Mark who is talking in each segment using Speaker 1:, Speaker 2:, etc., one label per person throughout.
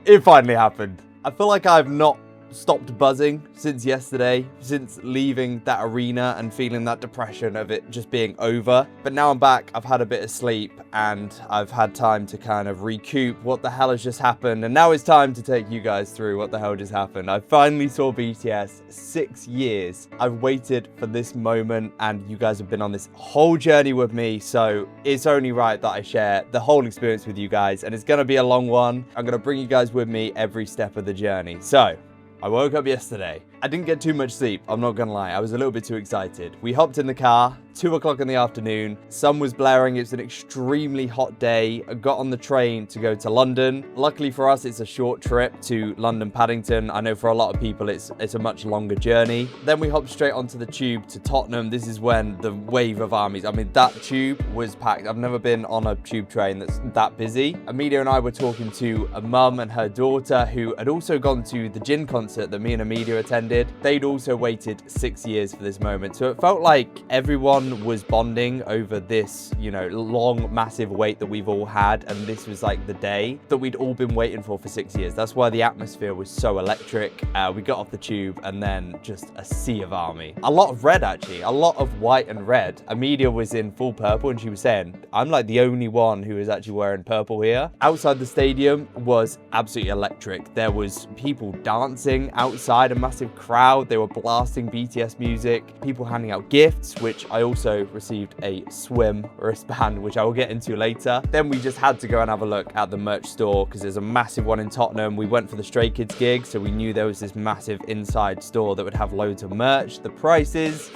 Speaker 1: It finally happened. I feel like I've not stopped buzzing since yesterday, since leaving that arena and feeling that depression of it just being over. But now I'm back, I've had a bit of sleep and I've had time to kind of recoup what the hell has just happened. And now it's time to take you guys through what the hell just happened. I finally saw BTS 6 years. I've waited for this moment and you guys have been on this whole journey with me. So it's only right that I share the whole experience with you guys, and it's gonna be a long one. I'm gonna bring you guys with me every step of the journey. So I woke up yesterday. I didn't get too much sleep, I'm not gonna lie. I was a little bit too excited. We hopped in the car, 2 o'clock in the afternoon. Sun was blaring, it's an extremely hot day. I got on the train to go to London. Luckily for us, it's a short trip to London Paddington. I know for a lot of people, it's a much longer journey. Then we hopped straight onto the tube to Tottenham. This is when the wave of armies, I mean, that tube was packed. I've never been on a tube train that's that busy. Amelia and I were talking to a mum and her daughter who had also gone to the Jin concert that me and Amelia attended. They'd also waited 6 years for this moment. So it felt like everyone was bonding over this, you know, long, massive wait that we've all had. And this was like the day that we'd all been waiting for 6 years. That's why the atmosphere was so electric. We got off the tube and then just a sea of army. A lot of red, actually. A lot of white and red. Amelia was in full purple and she was saying, I'm like the only one who is actually wearing purple here. Outside the stadium was absolutely electric. There was people dancing outside, a massive crowd. They were blasting BTS music, people handing out gifts, which I also received a swim wristband, which I will get into later. Then we just had to go and have a look at the merch store because there's a massive one in Tottenham. We went for the Stray Kids gig, so we knew there was this massive inside store that would have loads of merch. The prices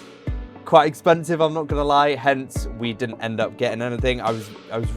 Speaker 1: quite expensive, I'm not gonna lie, hence we didn't end up getting anything. I was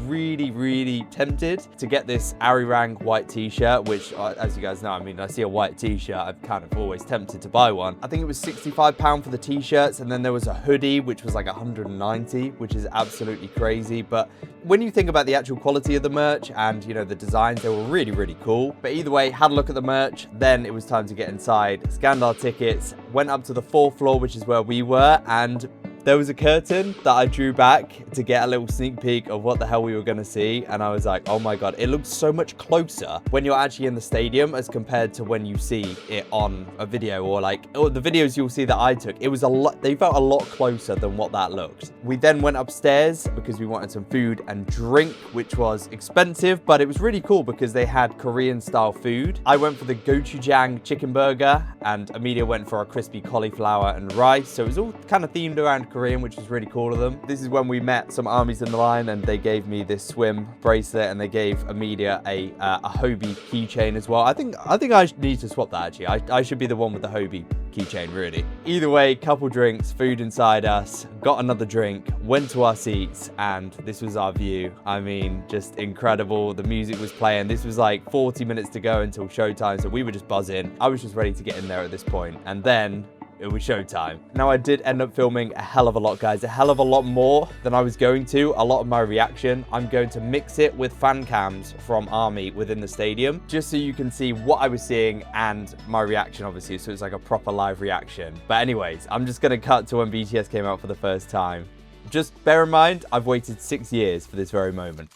Speaker 1: really tempted to get this ARIRANG white t-shirt, which as you guys know, I mean, I see a white t-shirt, I'm kind of always tempted to buy one. I think it was £65 for the t-shirts, and then there was a hoodie which was like 190, which is absolutely crazy. But when you think about the actual quality of the merch and, you know, the designs, they were really cool. But either way, had a look at the merch, then it was time to get inside, scanned our tickets, went up to the 4th floor, which is where we were, and there was a curtain that I drew back to get a little sneak peek of what the hell we were going to see. And I was like, oh my God, it looks so much closer when you're actually in the stadium as compared to when you see it on a video or the videos you'll see that I took. It was they felt a lot closer than what that looked. We then went upstairs because we wanted some food and drink, which was expensive, but it was really cool because they had Korean style food. I went for the gochujang chicken burger and Amelia went for a crispy cauliflower and rice. So it was all kind of themed around Korean, which was really cool of them. This is when we met some armies in the line and they gave me this swim bracelet and they gave Amelia a Hobie keychain as well. I think I need to swap that actually. I should be the one with the Hobie keychain, really. Either way, couple drinks, food inside us, got another drink, went to our seats, and this was our view. I mean, just incredible. The music was playing. This was like 40 minutes to go until showtime, so we were just buzzing. I was just ready to get in there at this point, and then it was showtime. Now, I did end up filming a hell of a lot, guys, a hell of a lot more than I was going to. A lot of my reaction, I'm going to mix it with fan cams from Army within the stadium, just so you can see what I was seeing and my reaction, obviously, so it's like a proper live reaction. But anyways, I'm just gonna cut to when BTS came out for the first time. Just bear in mind, I've waited 6 years for this very moment.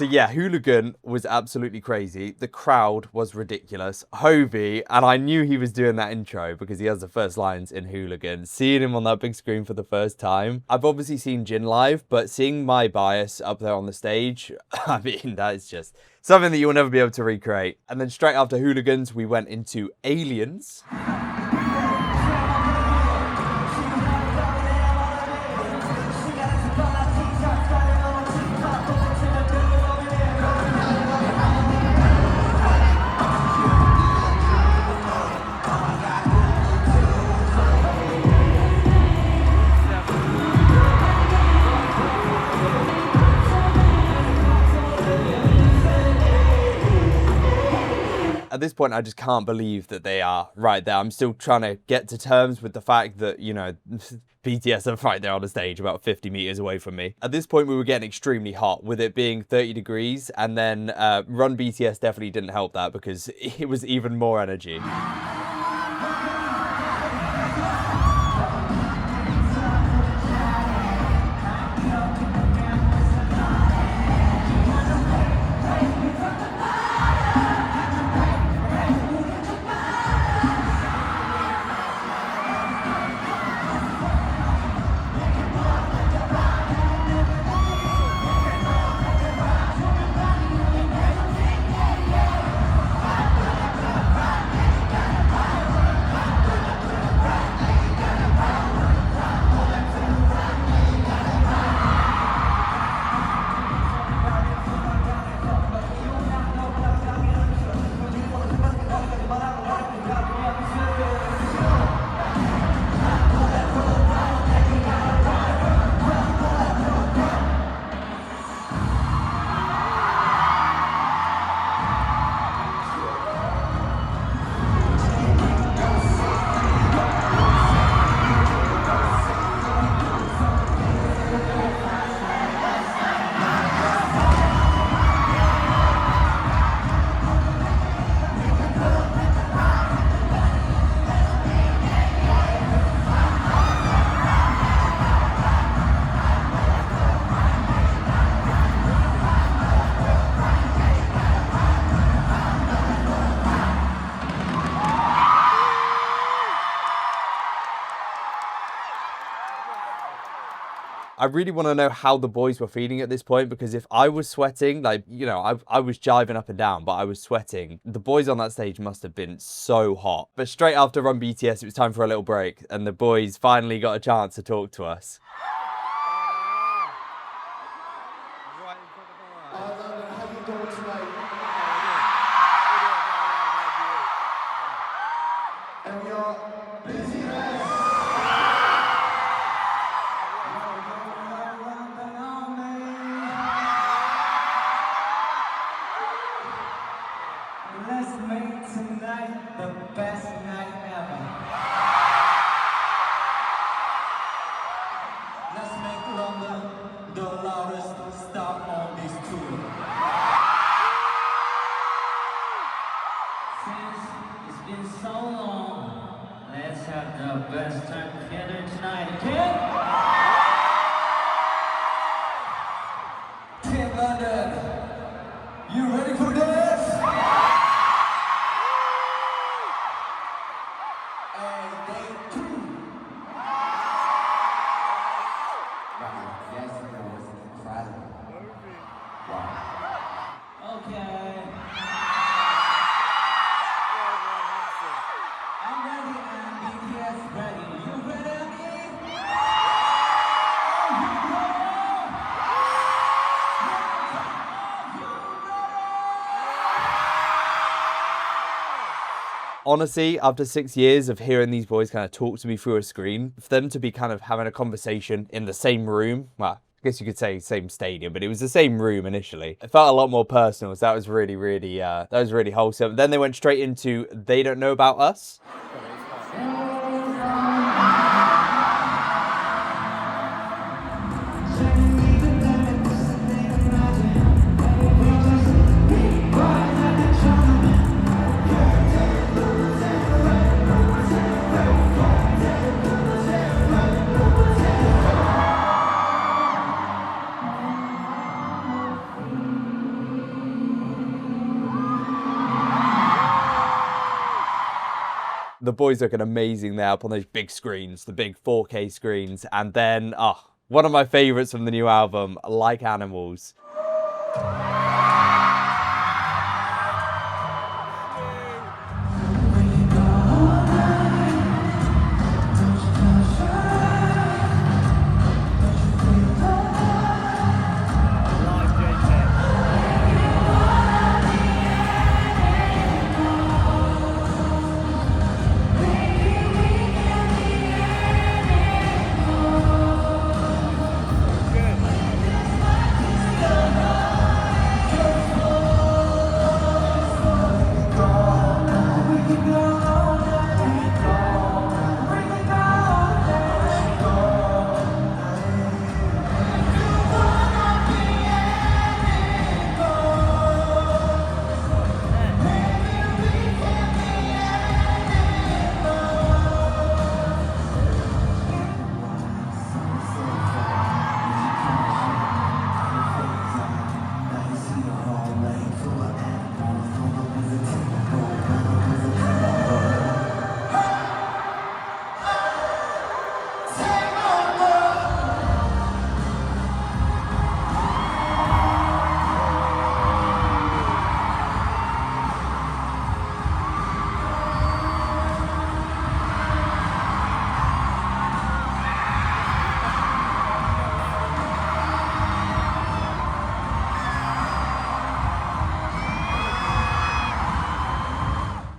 Speaker 1: So yeah, Hooligan was absolutely crazy. The crowd was ridiculous. Hobie, and I knew he was doing that intro because he has the first lines in Hooligan. Seeing him on that big screen for the first time. I've obviously seen Jin live, but seeing my bias up there on the stage, I mean, that is just something that you'll never be able to recreate. And then straight after Hooligans, we went into Aliens. At this point, I just can't believe that they are right there. I'm still trying to get to terms with the fact that, you know, BTS are right there on the stage about 50 meters away from me. At this point, we were getting extremely hot with it being 30 degrees. And then Run BTS definitely didn't help that because it was even more energy. I really want to know how the boys were feeling at this point, because if I was sweating, like, you know, I was jiving up and down, but I was sweating. The boys on that stage must have been so hot. But straight after Run BTS, it was time for a little break, and the boys finally got a chance to talk to us.
Speaker 2: How you doing tonight? And we are BTS. Let's make tonight the best night ever. Let's make London the loudest stop on this tour. Since it's been so long, let's have the best time together tonight, okay? Team London, you ready for this?
Speaker 1: Honestly, after 6 years of hearing these boys kind of talk to me through a screen, for them to be kind of having a conversation in the same room, well, I guess you could say same stadium, but it was the same room initially. It felt a lot more personal, so that was really wholesome. Then they went straight into They Don't Know About Us. The boys looking amazing there up on those big screens, the big 4K screens. And then, one of my favorites from the new album, Like Animals.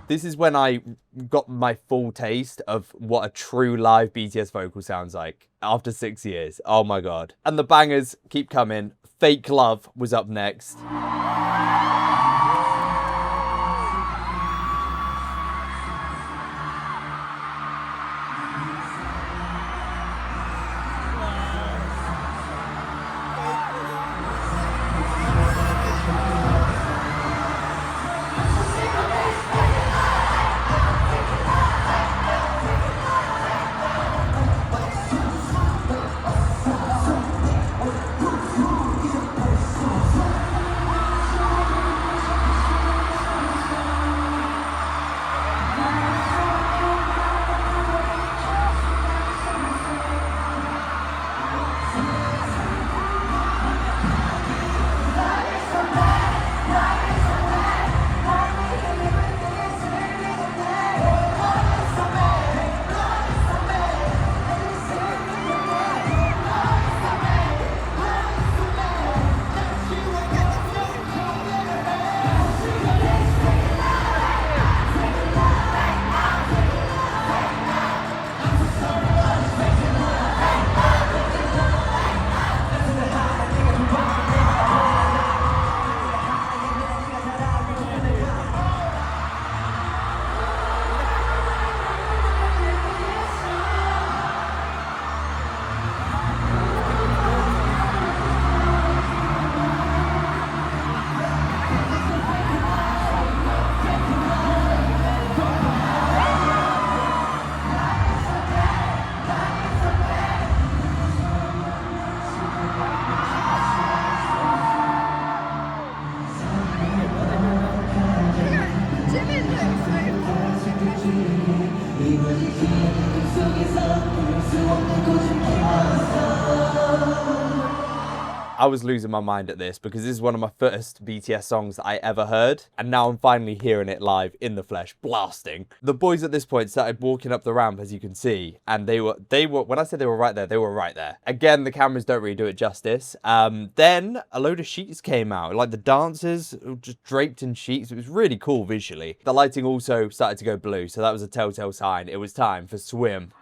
Speaker 1: This is when I got my full taste of what a true live BTS vocal sounds like after 6 years. Oh my god. And the bangers keep coming. Fake Love was up next. I was losing my mind at this because this is one of my first BTS songs that I ever heard, and now I'm finally hearing it live in the flesh, blasting. The boys at this point started walking up the ramp, as you can see, and they were when I said they were right there, they were right there. Again, the cameras don't really do it justice. Then a load of sheets came out, like the dancers just draped in sheets. It was really cool visually. The lighting also started to go blue, so that was a telltale sign. It was time for Swim.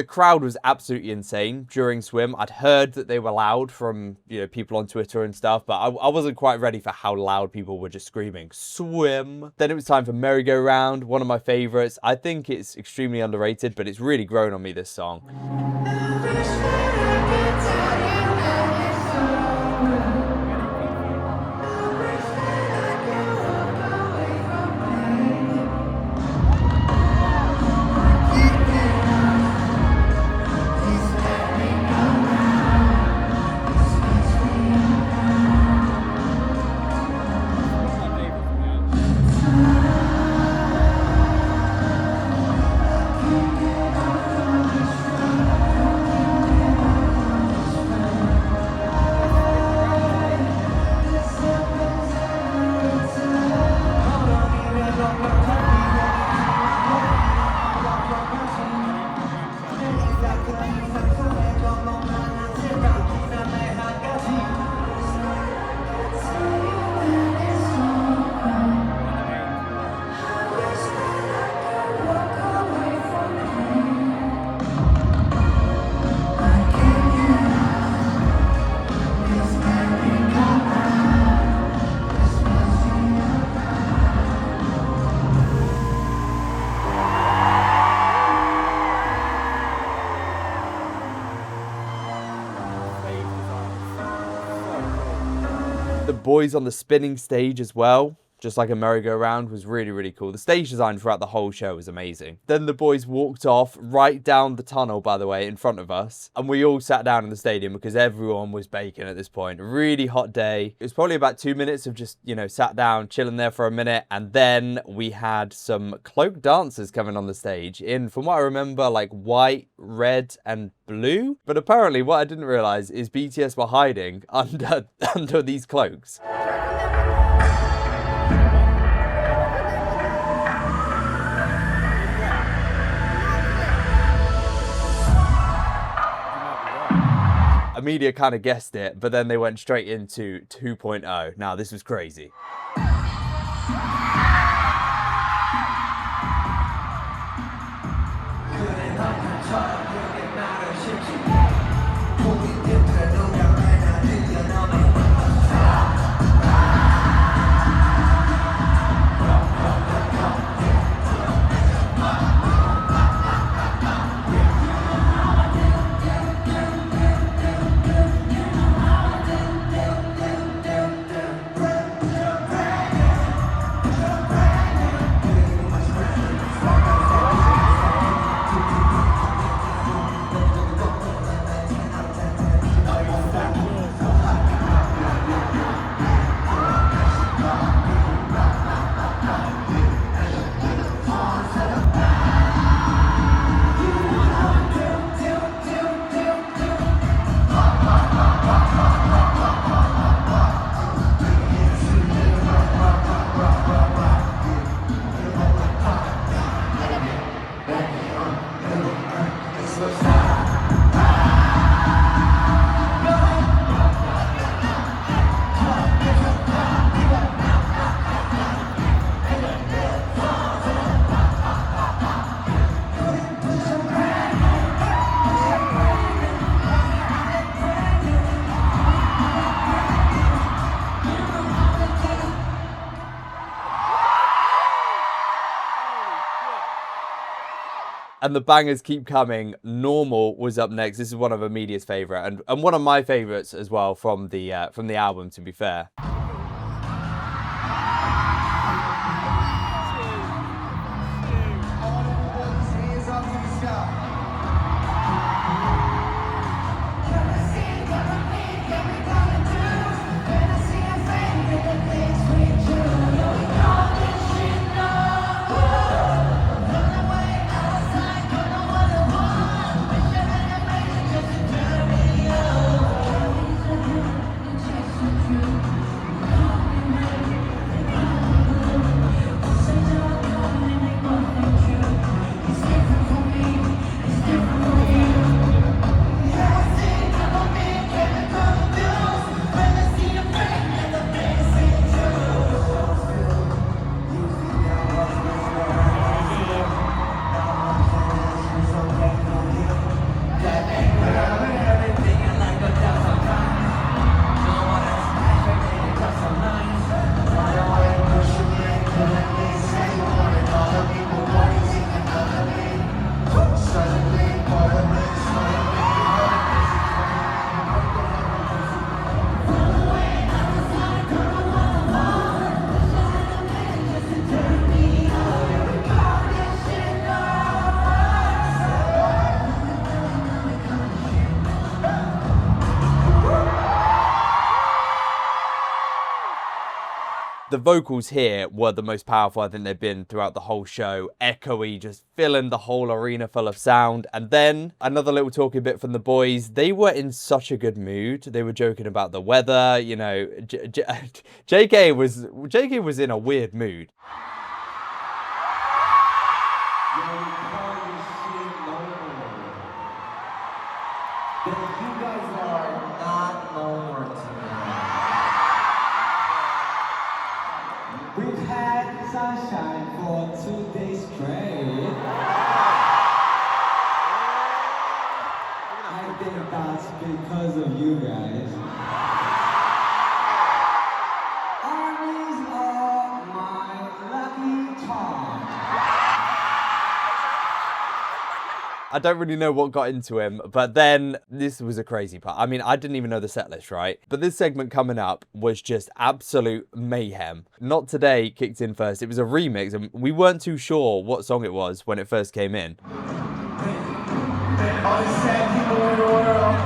Speaker 1: The crowd was absolutely insane during Swim. I'd heard that they were loud from, people on Twitter and stuff, but I wasn't quite ready for how loud people were just screaming, Swim. Then it was time for Merry-Go-Round, one of my favorites. I think it's extremely underrated, but it's really grown on me, this song. The boys on the spinning stage as well, just like a merry-go-round, was really, really cool. The stage design throughout the whole show was amazing. Then the boys walked off right down the tunnel, by the way, in front of us. And we all sat down in the stadium because everyone was baking at this point. Really hot day. It was probably about 2 minutes of just, sat down, chilling there for a minute. And then we had some cloaked dancers coming on the stage in, from what I remember, like white, red, and blue. But apparently what I didn't realize is BTS were hiding under these cloaks. Media kind of guessed it, but then they went straight into 2.0. Now, this was crazy. And the bangers keep coming. Normal was up next. This is one of Amelia's favourite and one of my favourites as well from the album, to be fair. The vocals here were the most powerful I think they've been throughout the whole show. Echoey, just filling the whole arena full of sound. And then another little talking bit from the boys. They were in such a good mood. They were joking about the weather. You know, JK was in a weird mood.
Speaker 3: You guys are not normal tonight. We've had sunshine for 2 days straight. I think that's because of you guys. Armies are my lucky charm.
Speaker 1: I don't really know what got into him, but then this was a crazy part. I mean, I didn't even know the set list, right? But this segment coming up was just absolute mayhem. Not Today kicked in first. It was a remix, and we weren't too sure what song it was when it first came in.
Speaker 3: All the sad people in the world.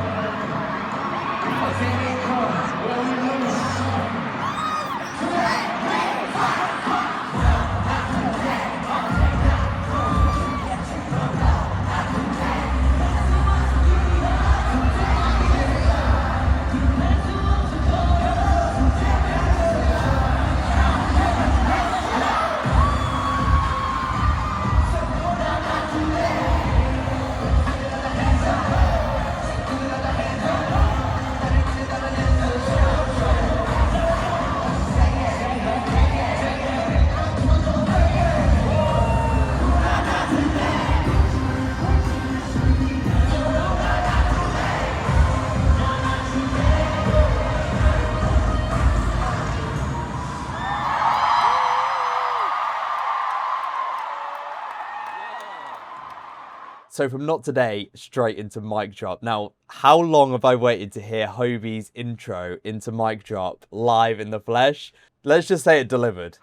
Speaker 1: So from Not Today, straight into Mic Drop. Now, how long have I waited to hear Hobie's intro into Mic Drop live in the flesh? Let's just say it delivered.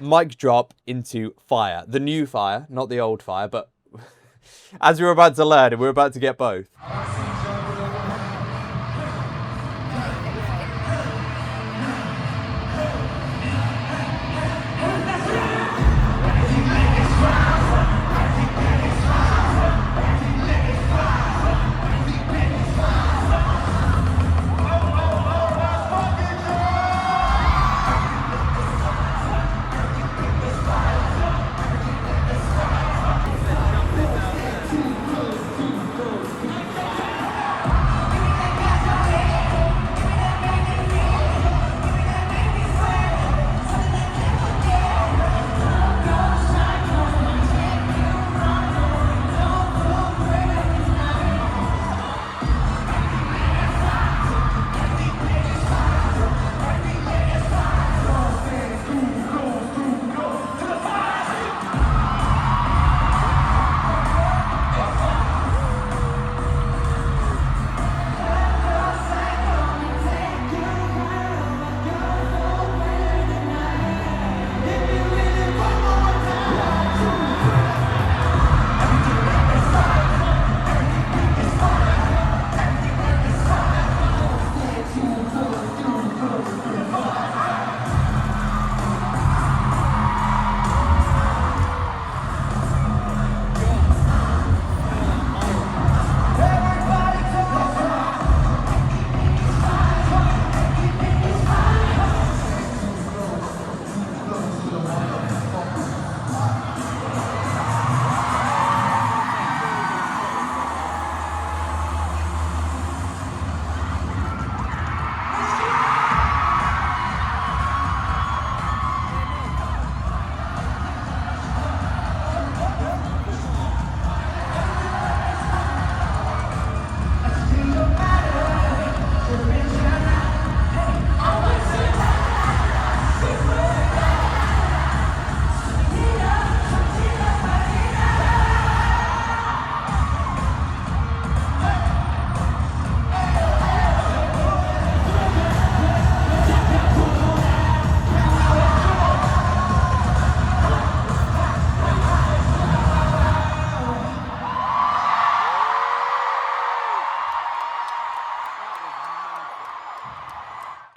Speaker 1: Mic Drop into Fire. The new Fire, not the old Fire, but as we were about to learn, we're about to get both.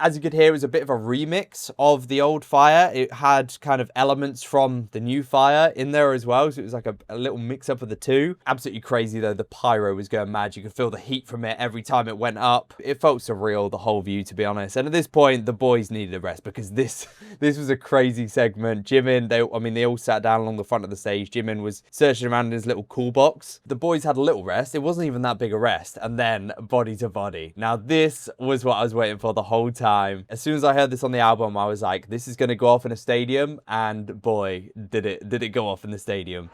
Speaker 1: As you could hear, it was a bit of a remix of the old Fire. It had kind of elements from the new Fire in there as well, so it was like a little mix-up of the two. Absolutely crazy, though. The pyro was going mad. You could feel the heat from it every time it went up. It felt surreal, the whole view, to be honest. And at this point, the boys needed a rest because this was a crazy segment. Jimin, they all sat down along the front of the stage. Jimin was searching around in his little cool box. The boys had a little rest. It wasn't even that big a rest. And then Body to Body. Now, this was what I was waiting for the whole time. As soon as I heard this on the album, I was like, this is going to go off in a stadium. And boy, did it go off in the stadium.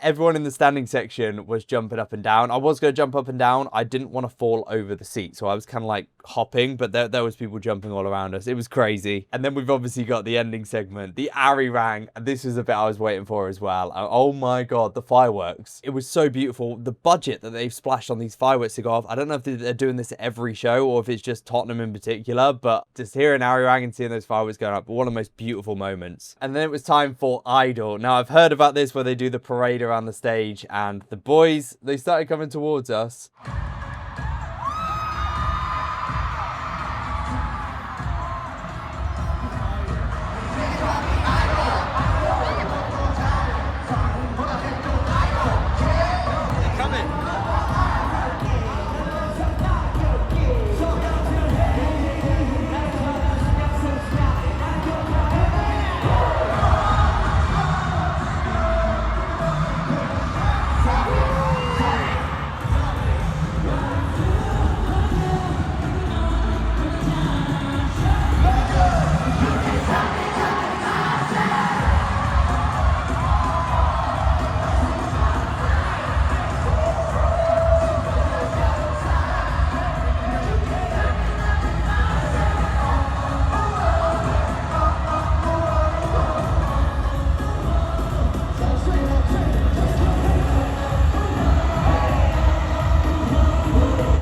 Speaker 1: Everyone in the standing section was jumping up and down. I was going to jump up and down. I didn't want to fall over the seat, so I was kind of like hopping, but there was people jumping all around us. It was crazy. And then we've obviously got the ending segment, the ARIRANG. This is a bit I was waiting for as well. Oh my God, the fireworks. It was so beautiful. The budget that they've splashed on these fireworks to go off. I don't know if they're doing this at every show or if it's just Tottenham in particular, but just hearing ARIRANG and seeing those fireworks going up, one of the most beautiful moments. And then it was time for Idol. Now, I've heard about this where they do the parade around the stage, and the boys, they started coming towards us.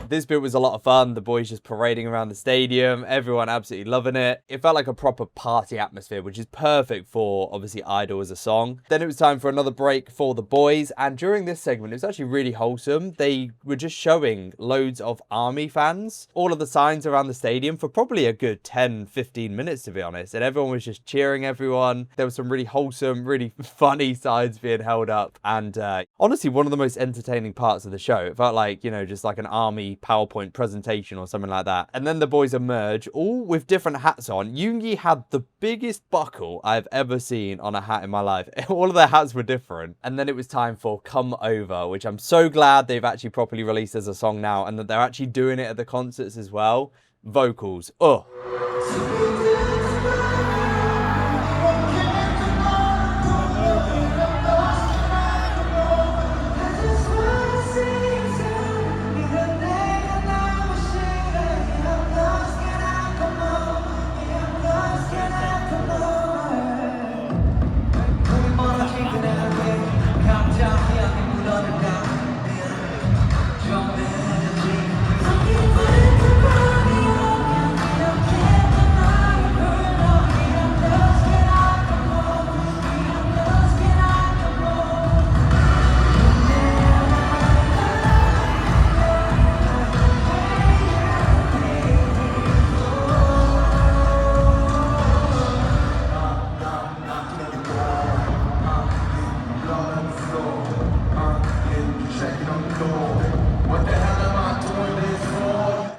Speaker 1: This bit was a lot of fun. The boys just parading around the stadium, everyone absolutely loving it. It felt like a proper party atmosphere, which is perfect for, obviously, Idol as a song. Then it was time for another break for the boys, and during this segment, it was actually really wholesome. They were just showing loads of ARMY fans, all of the signs around the stadium for probably a good 10-15 minutes, to be honest, and everyone was just cheering everyone. There was some really wholesome, really funny sides being held up, and honestly, one of the most entertaining parts of the show. It felt like, you know, just like an ARMY PowerPoint presentation or something like that. And then the boys emerge, all with different hats on. Yoongi had the biggest buckle I've ever seen on a hat in my life. All of their hats were different. And then it was time for Come Over, which I'm so glad they've actually properly released as a song now, and that they're actually doing it at the concerts as well. vocals. Oh.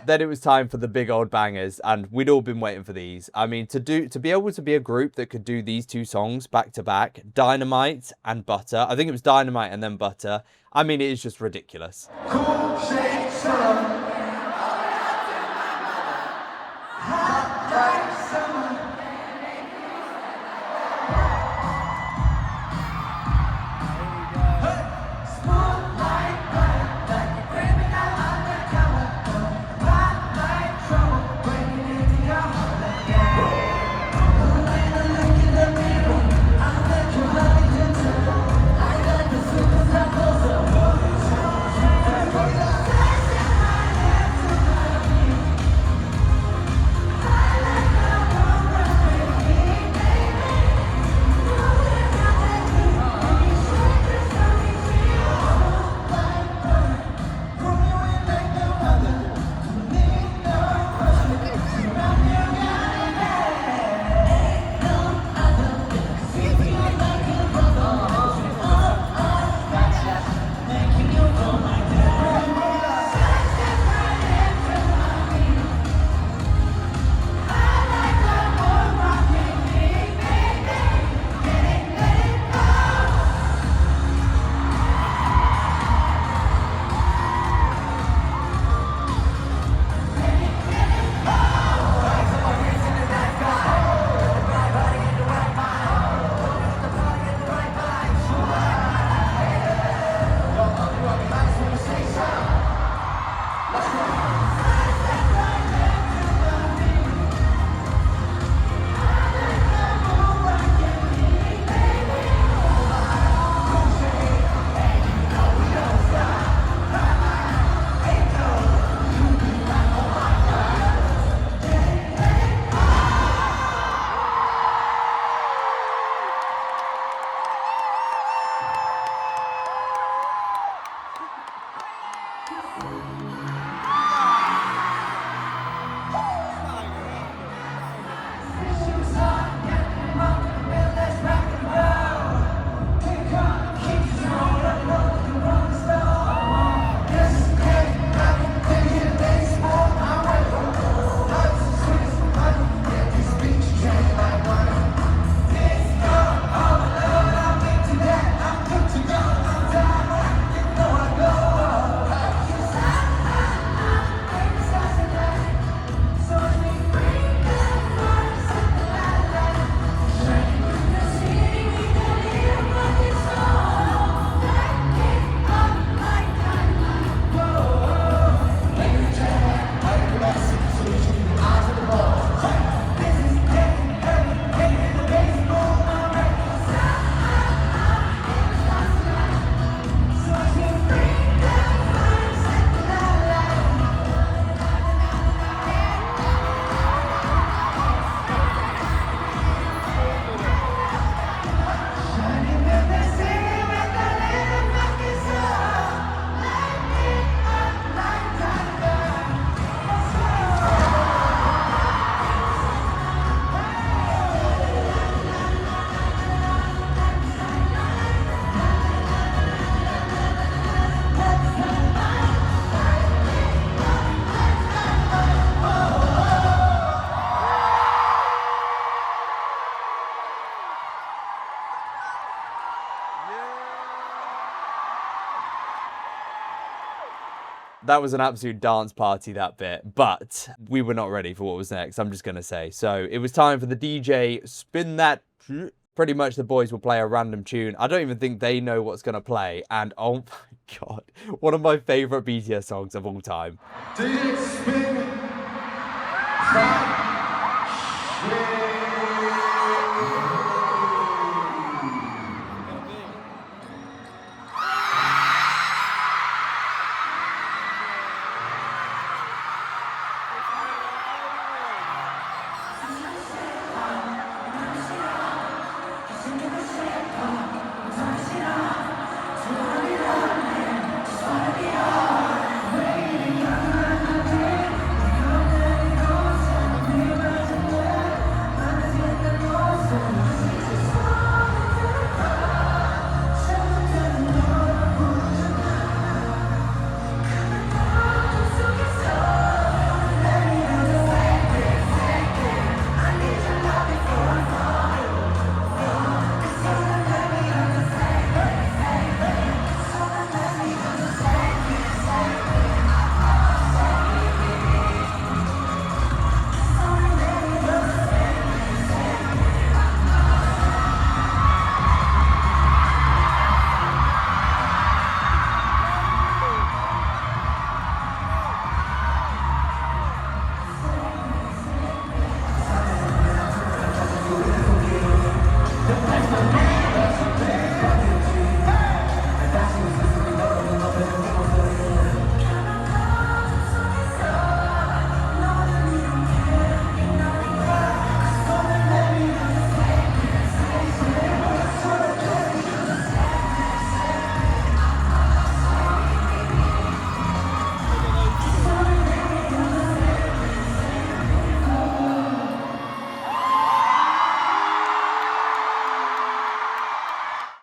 Speaker 1: Then it was time for the big old bangers, and we'd all been waiting for these. I mean, to be able to be a group that could do these two songs back to back, Dynamite and Butter. I think it was Dynamite and then Butter. I mean, it is just ridiculous.
Speaker 3: Cool shade sun. Hot like summer.
Speaker 1: That was an absolute dance party, that bit, but we were not ready for what was next, I'm just going to say. So it was time for the DJ spin that. Pretty much the boys will play a random tune. I don't even think they know what's going to play. And oh my God, one of my favorite BTS songs of all time.
Speaker 3: DJ spin that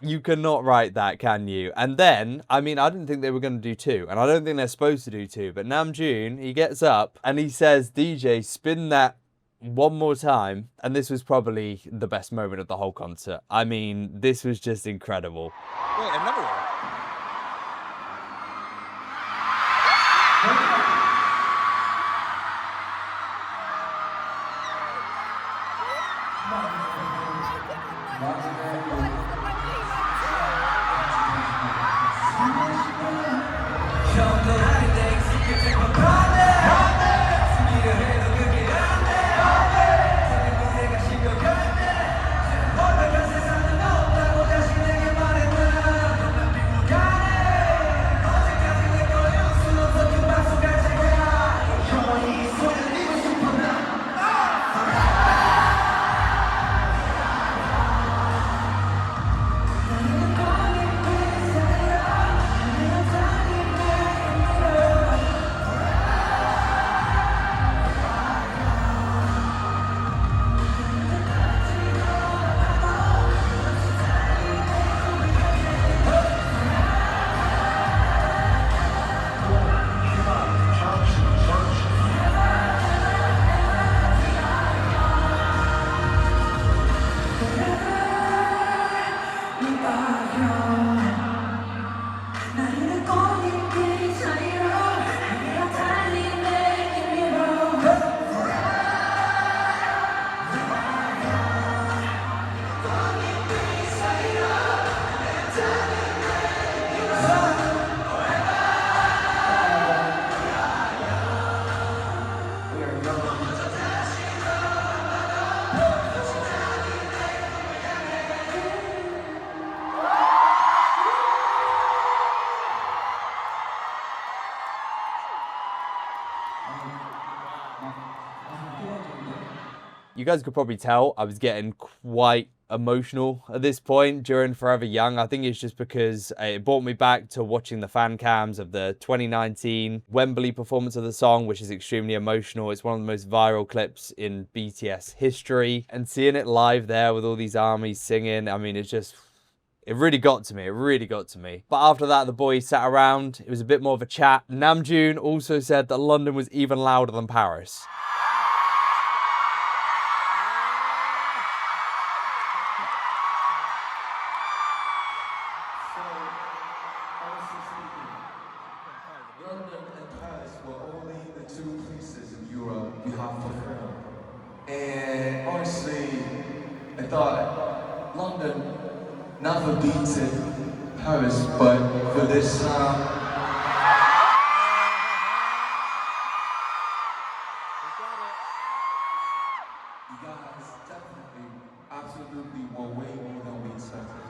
Speaker 1: You cannot write that, can you? And then, I mean, I didn't think they were going to do two, and I don't think they're supposed to do two, but Namjoon, he gets up and he says, DJ, spin that one more time. And this was probably the best moment of the whole concert. I mean, this was just incredible.
Speaker 4: Wait, another one.
Speaker 1: You guys could probably tell I was getting quite emotional at this point during Forever Young. I think it's just because it brought me back to watching the fan cams of the 2019 Wembley performance of the song, which is extremely emotional. It's one of the most viral clips in BTS history. And seeing it live there with all these armies singing, I mean, it's just... it really got to me. It really got to me. But after that, the boys sat around. It was a bit more of a chat. Namjoon also said that London was even louder than Paris.
Speaker 3: thought London never beaten Paris, but for this time, you guys definitely, absolutely were way more than we expected.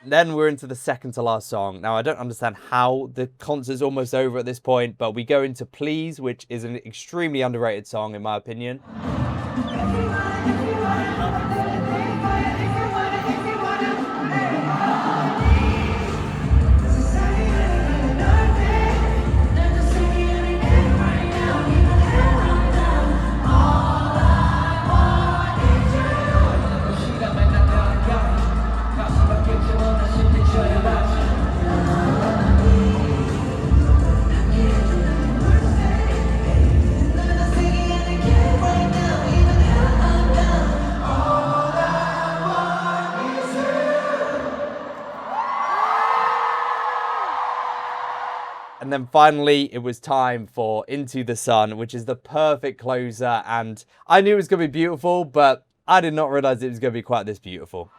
Speaker 1: Then we're into the second to last song. Now, I don't understand how the concert's almost over at this point, but we go into Please, which is an extremely underrated song, in my opinion. And then finally, it was time for Into the Sun, which is the perfect closer. And I knew it was going to be beautiful, but I did not realize it was going to be quite this beautiful.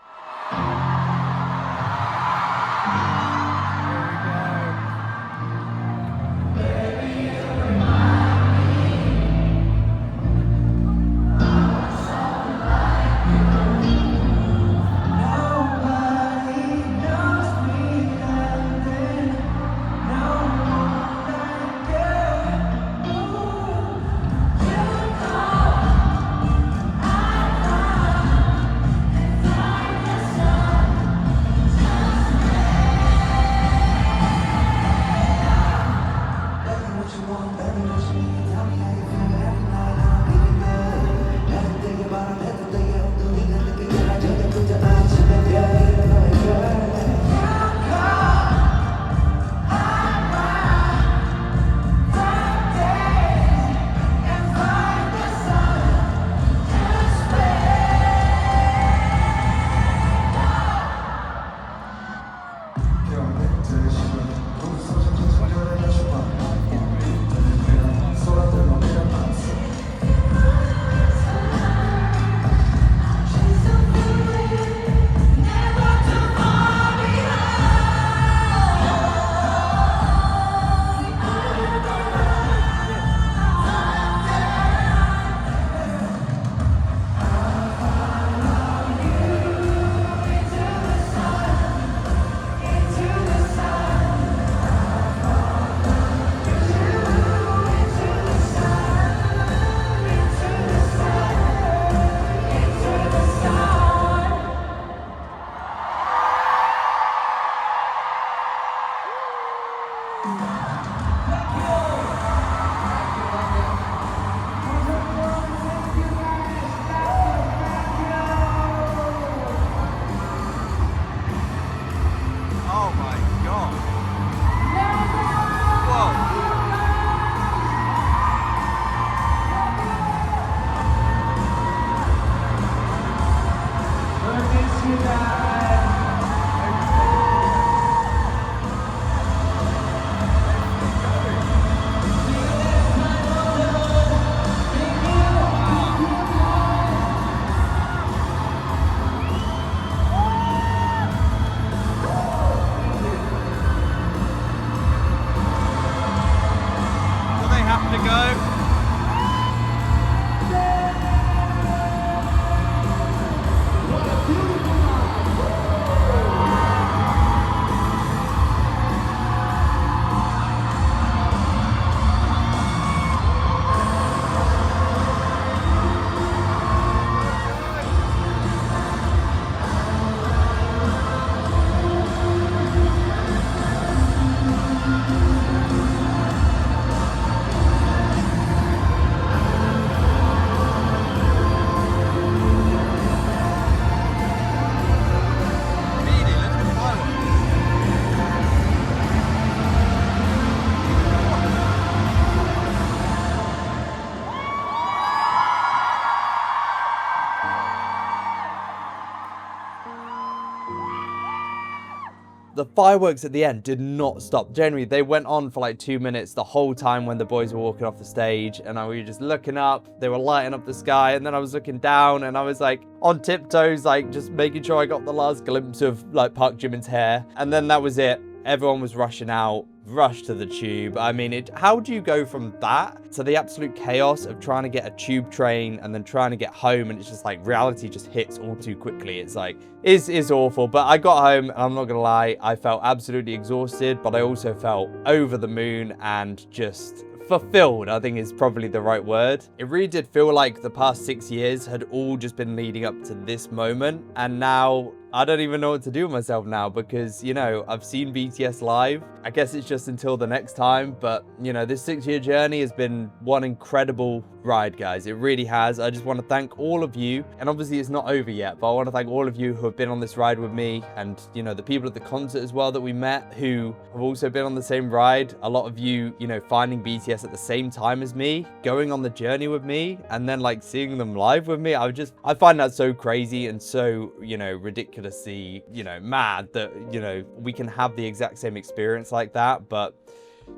Speaker 1: the fireworks at the end did not stop. Generally, they went on for like 2 minutes the whole time when the boys were walking off the stage, and we were just looking up. They were lighting up the sky, and then I was looking down, and I was like on tiptoes, like just making sure I got the last glimpse of like Park Jimin's hair. And then that was it. Everyone was rushing out, rushed to the tube. I mean, how do you go from that to the absolute chaos of trying to get a tube train and then trying to get home? And it's just like reality just hits all too quickly. It's like, it's awful. But I got home, and I'm not gonna lie, I felt absolutely exhausted, but I also felt over the moon and just fulfilled, I think is probably the right word. It really did feel like the past 6 years had all just been leading up to this moment, and now I don't even know what to do with myself now, because, you know, I've seen BTS live. I guess it's just until the next time, but, you know, this 6-year journey has been one incredible ride, guys. It really has. I just want to thank all of you, and obviously it's not over yet, but I want to thank all of you who have been on this ride with me, and, you know, the people at the concert as well that we met who have also been on the same ride. A lot of you, you know, finding BTS at the same time as me, going on the journey with me, and then like seeing them live with me. I find that so crazy and so, you know, ridiculously, you know, mad that, you know, we can have the exact same experience like that. But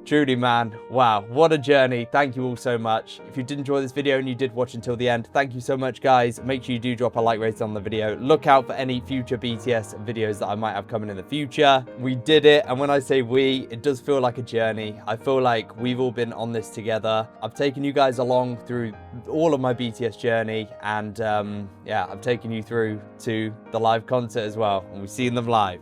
Speaker 1: truly, man, wow, what a journey. Thank you all so much. If you did enjoy this video and you did watch until the end, thank you so much, guys. Make sure you do drop a like rating on the video. Look out for any future BTS videos that I might have coming in the future. We did it, and when I say we, it does feel like a journey. I feel like we've all been on this together. I've taken you guys along through all of my BTS journey, and yeah, I've taken you through to the live concert as well, and we've seen them live.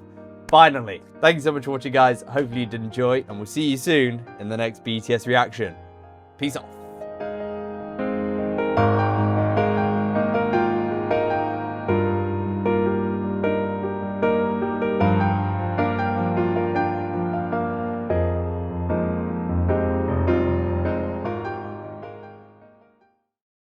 Speaker 1: Finally, thank you so much for watching, guys. Hopefully you did enjoy, and we'll see you soon in the next BTS reaction. Peace off.